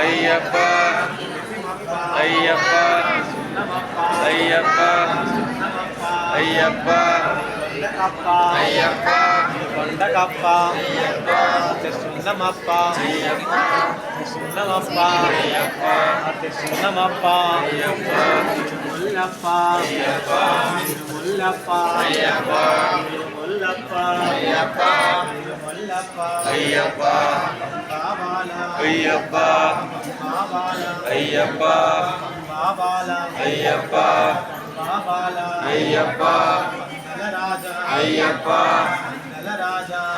అయ్యప్ప అయ్యప్ప అయ్యప్ప అయ్యప్ప అయ్యప్ప కొండకప్ప సున్నమప్ప సున్నమప్ప సున్నమప్ప ముల్లప్ప ముల్లప్ప ముల్లప్ప ముల్లప్ప అయ్యప్ప అయ్యప్ప అయ్యప్ప అయ్యప్ప అయ్యప్ప అయ్యప్ప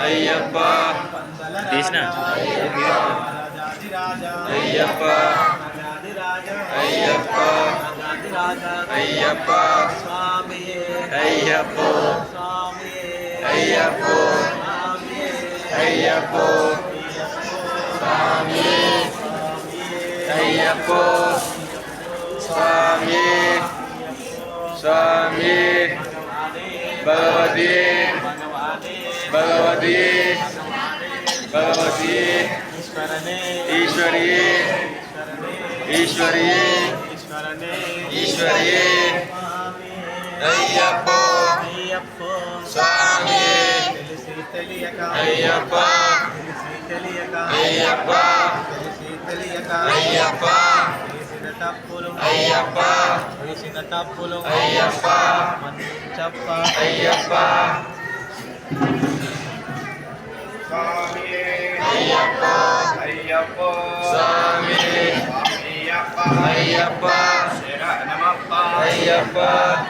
అయ్యప్ప తీసిన అయ్యప్ప అయ్యప్ప అయ్యప్ప అయ్యప్ప అయ్యప్ప అయ్యప్ప స్వామి అయ్యప్ప స్వామి స్వామి భగవతి భగవతి భగవతి ఈశ్వరి ఈశ్వరి ఈశ్వరి అయ్యప్ప స్వామి అయ్యప్ప అయ్యప్ప అయ్యప్ప అయ్యప్ప తప్పులు అయ్యప్ప చెప్ప అయ్యప్ప అయ్యప్ప అయ్యప్ప స్వామి అయ్యప్ప శరణమప్ప అయ్యప్ప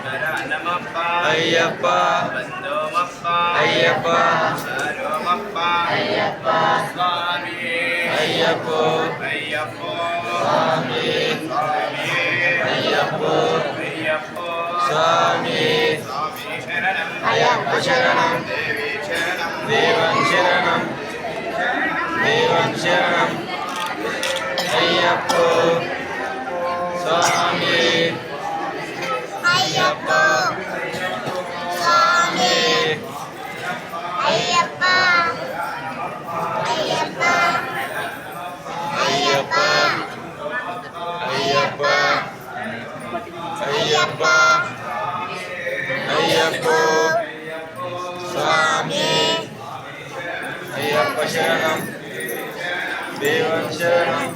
శరణమప్ప అయ్యప్ప బందోమప్ప అయ్యప్ప శరణమప్ప అయ్యప్ప స్వామి అయ్యప్ప అయ్యప్ప స్వామి స్వామి అయ్యప్ప అయ్యప్ప స్వామి స్వామి శరణం అయ్యప్ప శరణం దేవి శరణం దేవం శరణం దేవం శరణం అయ్యప్ప స్వామి అయ్యప్ప స్వామి అయ్యప్ప అయ్యప్ప అయ్యప్ప అయ్యప్ప అయ్యప్ప అయ్యప్ప స్వామి అయ్యప్ప శరణం దేవం శరణం